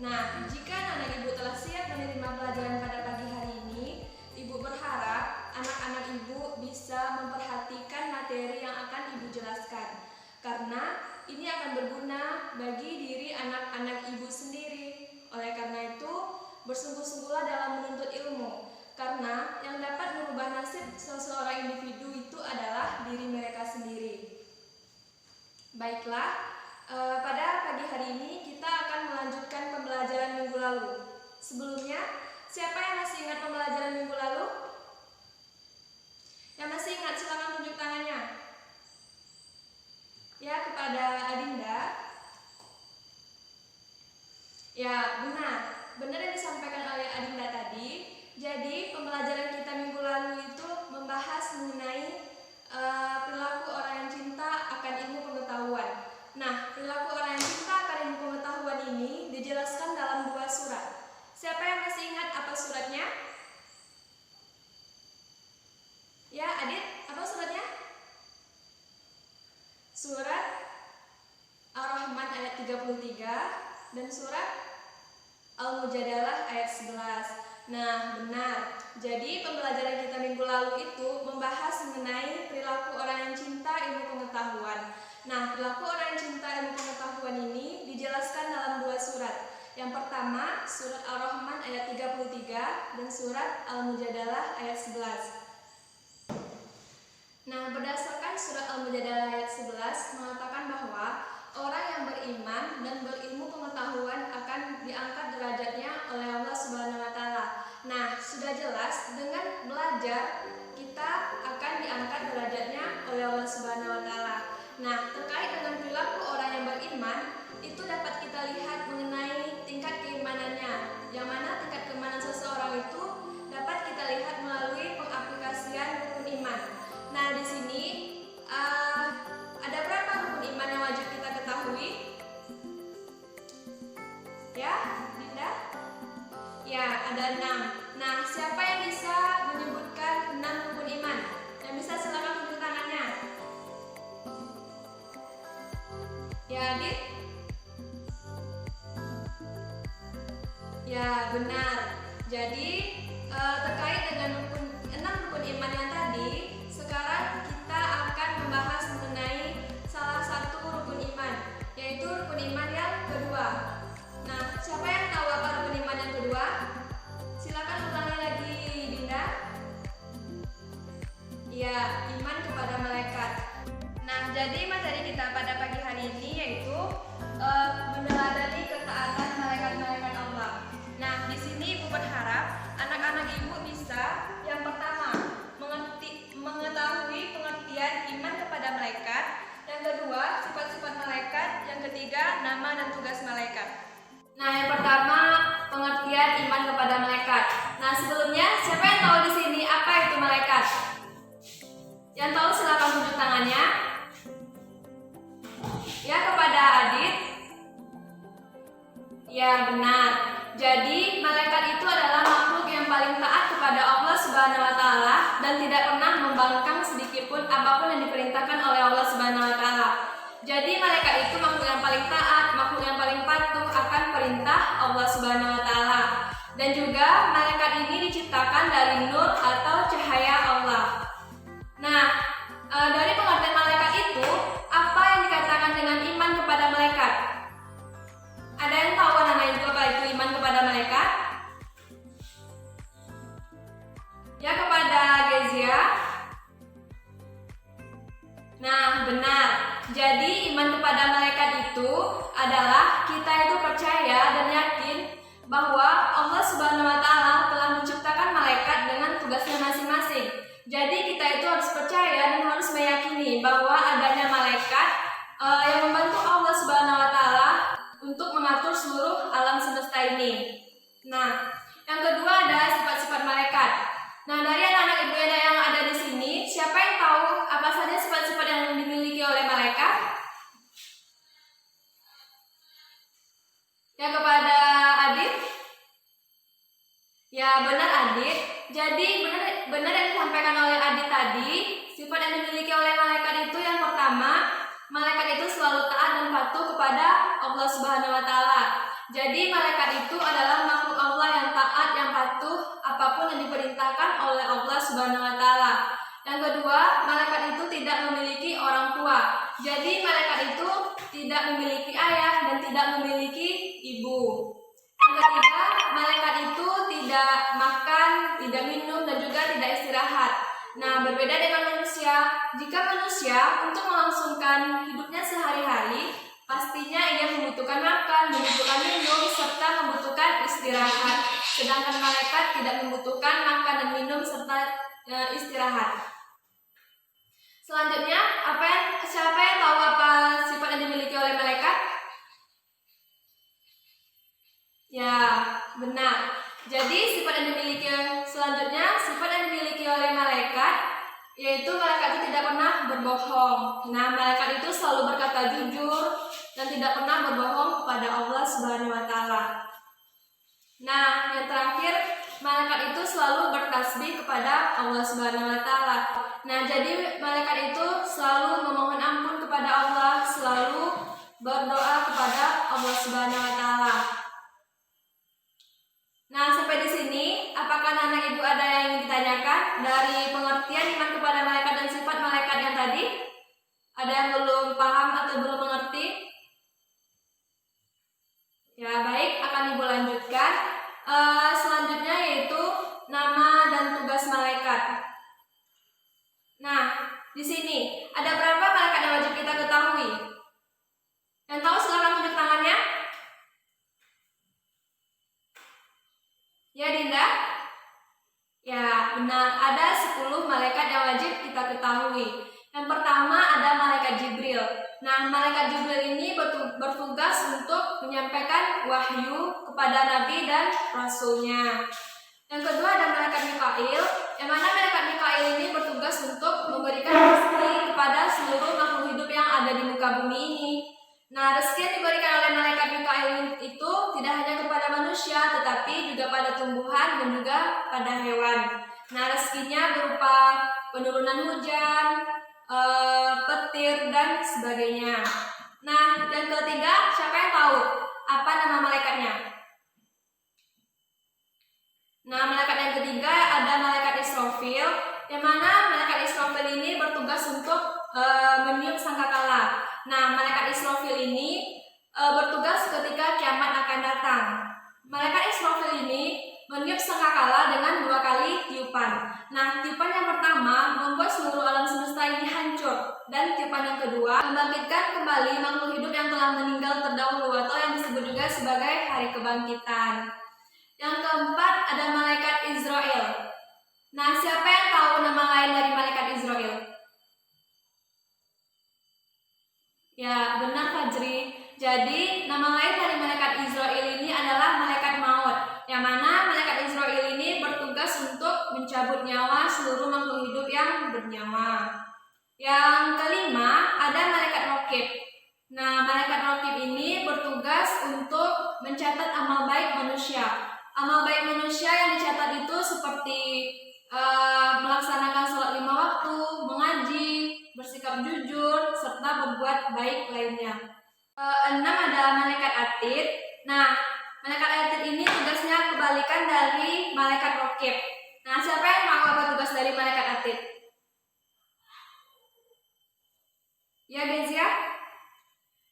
Nah, jika anak ibu telah siap menerima pelajaran pada pagi hari ini, ibu berharap anak-anak ibu bisa memperhatikan materi yang akan ibu jelaskan, karena ini akan berguna bagi diri anak-anak ibu sendiri. Oleh karena itu, bersungguh-sungguhlah dalam menuntut ilmu, karena yang dapat merubah nasib seseorang individu itu adalah diri mereka sendiri. Baiklah, pada pagi hari ini kita akan melanjutkan pembelajaran minggu lalu. Sebelumnya, siapa yang masih ingat pembelajaran minggu lalu? Yang masih ingat silakan tunjuk tangannya. Ya, kepada Adinda. Ya, benar yang disampaikan oleh Adinda tadi. Jadi, pembelajaran kita minggu lalu itu membahas mengenai perilaku orang yang cinta akan ilmu pengetahuan. Nah, perilaku orang yang cinta akan ilmu pengetahuan ini dijelaskan dalam 2 surat. Siapa yang masih ingat apa suratnya? Ya, Adit, apa suratnya? Surat Ar-Rahman ayat 33 dan surat Al-Mujadalah ayat 11. Nah, benar. Jadi pembelajaran kita minggu lalu itu membahas mengenai perilaku orang yang cinta ilmu pengetahuan. Nah, perilaku orang yang cinta ilmu pengetahuan ini dijelaskan dalam 2 surat. Yang pertama, surat Ar-Rahman ayat 33 dan surat Al-Mujadalah ayat 11. Nah, berdasarkan surat Al-Mujadalah ayat 11 mengatakan bahwa orang yang beriman dan berilmu pengetahuan akan diangkat derajatnya oleh Allah Subhanahu wa taala. Nah, sudah jelas dengan belajar kita akan diangkat derajatnya oleh Allah Subhanahu wa taala. Nah, terkait dengan perilaku orang yang beriman, itu dapat kita lihat mengenai tingkat keimanannya. Yang mana tingkat keimanan seseorang itu dapat kita lihat melalui pengaplikasian rukun iman. Nah, di sini ada berapa rukun iman yang wajib kita ketahui? Ya, Dinda? Ya, ada 6. Nah, siapa yang bisa menyebutkan 6 rukun iman? Yang bisa silakan tunjuk tangannya. Ya, Adit? Ya, benar. Jadi, terkait dengan 6 rukun iman yang tadi, sekarang kita akan membahas mengenai salah satu rukun iman, yaitu rukun iman yang kedua. Nah, siapa yang tahu apa rukun iman yang kedua? Silakan ulangi lagi, Dinda. Ya, iman kepada malaikat. Nah, jadi materi kita pada pagi hari ini yaitu meneladani ketaatan malaikat-malaikat Allah. Nah, di sini Ibu berharap anak-anak Ibu bisa yang pertama mengetahui pengertian iman kepada malaikat, yang kedua sifat-sifat malaikat, yang ketiga nama dan tugas malaikat. Nah, yang pertama pengertian iman kepada malaikat. Nah, sebelumnya siapa yang tahu di sini apa itu malaikat? Yang tahu silakan tunjuk tangannya. Ya, kepada Adit. Ya, benar. Jadi, malaikat itu adalah makhluk yang paling taat kepada Allah Subhanahu wa taala dan tidak pernah membangkang sedikitpun apapun yang diperintahkan oleh Allah Subhanahu wa taala. Jadi, malaikat itu makhluk yang paling taat, makhluk yang paling patuh akan perintah Allah Subhanahu wa taala. Dan juga malaikat ini diciptakan dari nur atau cahaya Allah. Nah, dari pengertian malaikat itu, apa yang dikatakan dengan iman kepada malaikat? Ada yang tahu anak-anak itu apa itu iman kepada malaikat? Ya, kepada Gezia. Nah, benar. Jadi iman kepada malaikat itu adalah kita itu percaya dan yakin bahwa Allah Subhanahu wa taala telah menciptakan malaikat dengan tugasnya masing-masing. Jadi kita itu harus percaya dan harus meyakini bahwa adanya malaikat yang membantu Allah Subhanahu wa taala untuk mengatur seluruh alam semesta ini. Nah, yang kedua ada sifat-sifat malaikat. Nah, dari anak-anak ibu yang ada di sini, siapa yang tahu apa saja sifat-sifat yang dimiliki oleh malaikat? Ya, kepada Adit. Ya, benar Adit. Jadi benar yang disampaikan oleh Adit tadi, sifat yang dimiliki oleh malaikat itu yang pertama, malaikat itu selalu taat dan patuh kepada Allah Subhanahu wa taala. Jadi malaikat itu adalah makhluk Allah yang taat, yang patuh apapun yang diperintahkan oleh Allah Subhanahu wa taala. Yang kedua, malaikat itu tidak memiliki orang tua. Jadi malaikat itu tidak memiliki ayah dan tidak memiliki ibu. Yang ketiga, malaikat itu tidak makan, tidak minum, dan juga tidak istirahat. Nah, berbeda dengan manusia. Jika manusia untuk melangsungkan hidupnya sehari-hari, pastinya ia membutuhkan makan, membutuhkan minum, serta membutuhkan istirahat. Sedangkan malaikat tidak membutuhkan makan dan minum serta istirahat. Selanjutnya, siapa yang tahu apa sifat yang dimiliki oleh malaikat? Ya, benar. Jadi sifat yang dimiliki selanjutnya, sifat yang dimiliki oleh malaikat, yaitu malaikat itu tidak pernah berbohong. Nah, malaikat itu selalu berkata jujur dan tidak pernah berbohong kepada Allah Subhanahu wa taala. Nah, yang terakhir, malaikat itu selalu bertasbih kepada Allah Subhanahu wa taala. Nah, jadi malaikat itu selalu memohon ampun kepada Allah, selalu berdoa kepada Allah Subhanahu wa taala. Nah, sampai di sini, apakah anak ibu ada yang ingin ditanyakan dari pengertian iman kepada malaikat dan sifat malaikat yang tadi? Ada yang belum paham atau belum mengerti? Ya, baik, akan ibu lanjutkan. Selanjutnya yaitu nama dan tugas malaikat. Nah, di sini ada berapa malaikat yang wajib kita ketahui? Yang tahu silakan tunjuk tangannya. Ya, Dinda? Ya, benar. Ada 10 malaikat yang wajib kita ketahui. Yang pertama ada malaikat Jibril. Nah, malaikat Jibril ini bertugas untuk menyampaikan wahyu kepada nabi dan rasulnya. Yang kedua ada malaikat Mikail, yang mana malaikat Mikail ini bertugas untuk memberikan rezeki kepada seluruh makhluk hidup yang ada di muka bumi ini. Nah, rezeki yang diberikan oleh malaikat Mikail itu tidak hanya kepada manusia, tetapi juga pada tumbuhan dan juga pada hewan. Nah, rezekinya berupa penurunan hujan, petir, dan sebagainya. Nah, yang ketiga, siapa yang tahu apa nama malaikatnya? Nah, malaikat yang ketiga ada malaikat Israfil, yang mana malaikat Israfil ini bertugas untuk meniup sangkakala. Nah, malaikat Israfil ini bertugas ketika kiamat akan datang. Malaikat Israfil ini meniup sangkakala dengan 2 kali tiupan. Nah, tiupan yang pertama membuat seluruh alam semesta ini hancur, dan tiupan yang kedua membangkitkan kembali makhluk hidup yang telah meninggal terdahulu atau yang disebut juga sebagai hari kebangkitan. Yang keempat ada malaikat Israel. Nah, siapa yang tahu nama lain dari malaikat Israel? Ya, benar Fajri. Jadi, nama lain dari malaikat Israel ini adalah malaikat maut, yang mana malaikat Israel ini bertugas untuk mencabut nyawa seluruh makhluk hidup yang bernyawa. Yang kelima, ada malaikat Raqib. Nah, malaikat Raqib ini bertugas untuk mencatat amal baik manusia. Amal baik manusia yang dicatat itu seperti melaksanakan sholat 5 waktu, mengaji, bersikap jujur, serta berbuat baik lainnya. 6 ada malaikat Atid. Nah, malaikat Atid ini tugasnya kebalikan dari malaikat Raqib. Nah, siapa yang tahu apa tugas dari malaikat Atid? Ya, Gezia?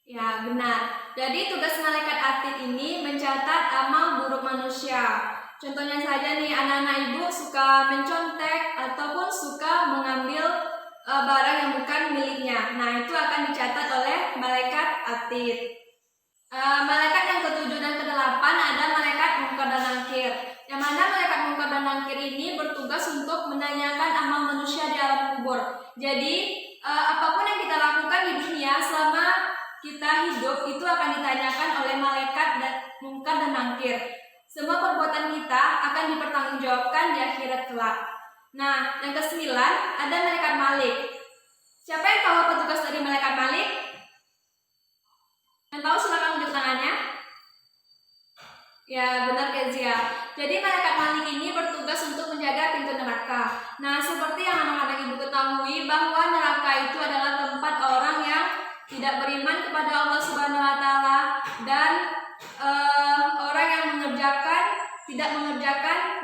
Ya, benar. Jadi tugas malaikat Atid ini mencatat amal buruk manusia. Contohnya saja nih, anak-anak ibu suka mencontek ataupun suka mengambil barang yang bukan miliknya. Nah, itu akan dicatat oleh malaikat Atid. Malaikat yang ke-7 dan ke-8 ada malaikat Munkar dan Nakir. Yang mana malaikat Munkar dan Nakir ini bertugas untuk menanyakan amal manusia di alam kubur. Jadi, apapun yang kita lakukan di dunia selama kita hidup itu akan ditanyakan oleh malaikat Munkar dan Nakir. Semua perbuatan kita akan dipertanggungjawabkan di akhirat kelak. Nah, yang ke-9 ada malaikat Malik. Siapa yang tahu apa tugas dari malaikat Malik? Yang tahu silakan tunjuk tangannya. Ya, benar Kezia. Jadi malaikat Malik ini bertugas untuk menjaga pintu neraka. Nah, seperti yang anak-anak ibu ketahui bahwa neraka itu adalah tempat orang yang tidak beriman kepada Allah Subhanahu wa taala dan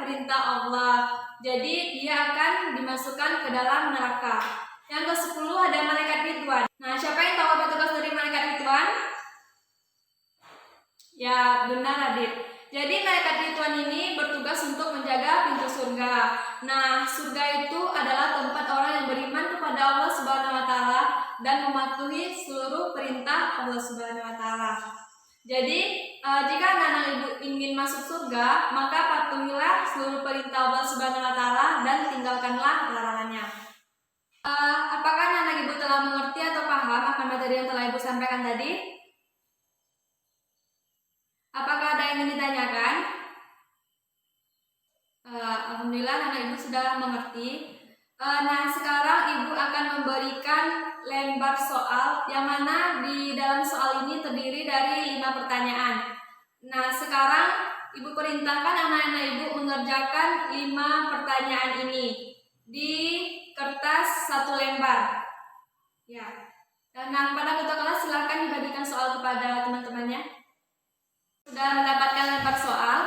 perintah Allah. Jadi dia akan dimasukkan ke dalam neraka. Yang ke-10 ada malaikat Ridwan. Nah, siapa yang tahu apa tugas dari malaikat Ridwan? Ya, benar Adit. Jadi malaikat Ridwan ini bertugas untuk menjaga pintu surga. Nah, surga itu adalah tempat orang yang beriman kepada Allah Subhanahu wa taala dan mematuhi seluruh perintah Allah Subhanahu wa taala. Jadi, jika anak-anak ibu ingin masuk surga, maka patuhilah seluruh perintah Allah Subhanahu wa taala dan tinggalkanlah larangannya. Apakah anak-anak ibu telah mengerti atau paham akan materi yang telah ibu sampaikan tadi? Apakah ada yang ingin ditanyakan? Alhamdulillah anak ibu sudah mengerti. Nah, sekarang ibu akan memberikan lembar soal yang mana di dalam soal ini terdiri dari 5 pertanyaan. Nah, sekarang ibu perintahkan anak-anak ibu mengerjakan 5 pertanyaan ini di kertas 1 lembar. Ya. Nah, pada ketua kelas silakan dibagikan soal kepada teman-temannya. Sudah mendapatkan lembar soal?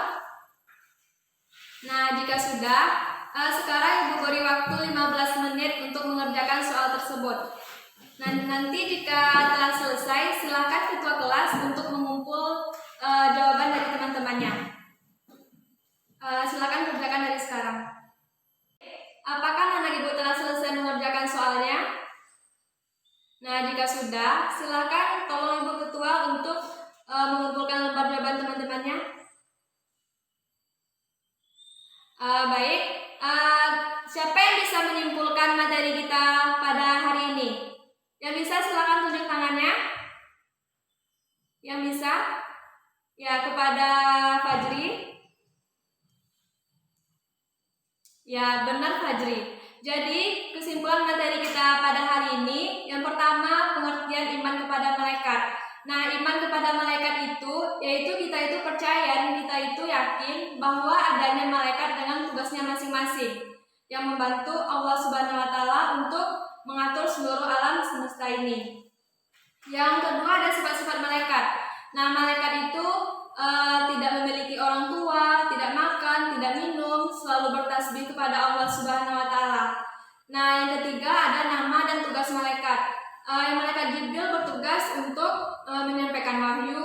Nah, jika sudah, sekarang ibu beri waktu 15 menit untuk mengerjakan soal tersebut. Nah, nanti jika telah selesai, silakan ketua kelas untuk mengumpul jawaban dari teman-temannya. Silakan kerjakan dari sekarang. Apakah anak ibu telah selesai mengerjakan soalnya? Nah, jika sudah, silakan tolong ibu ketua untuk mengumpulkan lembar jawaban teman-temannya. Baik, siapa yang bisa menyimpulkan materi kita pada hari ini? Yang bisa silakan tunjuk tangannya. Yang bisa? Ya, kepada Fajri. Ya, benar Fajri. Jadi, kesimpulan materi kita pada hari ini, yang pertama, pengertian iman kepada malaikat. Nah, iman kepada malaikat itu, yaitu kita itu percaya dan kita itu yakin bahwa adanya malaikat dengan tugasnya masing-masing yang membantu Allah Subhanahu wa taala untuk mengatur seluruh alam semesta ini. Yang kedua ada sifat-sifat malaikat. Nah, malaikat itu tidak memiliki orang tua, tidak makan, tidak minum, selalu bertasbih kepada Allah Subhanahu wa taala. Nah, yang ketiga ada nama dan tugas malaikat. Malaikat Jibril bertugas untuk menyampaikan wahyu,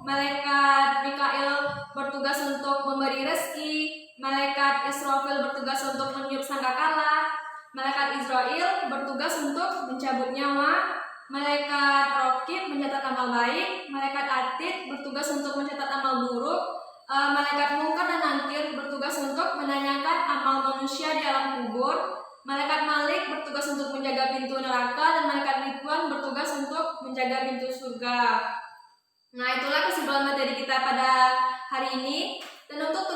malaikat Mikail bertugas untuk memberi rezeki, malaikat Israfil bertugas untuk meniup sangkakala, malaikat Israel bertugas untuk mencabut nyawa, malaikat Raqib mencatat amal baik, malaikat Atid bertugas untuk mencatat amal buruk, malaikat Munkar dan Nakir bertugas untuk menanyakan amal manusia di alam kubur, malaikat Malik bertugas untuk menjaga pintu neraka, dan malaikat Ridwan bertugas untuk menjaga pintu surga. Nah, itulah kesimpulan materi kita pada hari ini. Dan untuk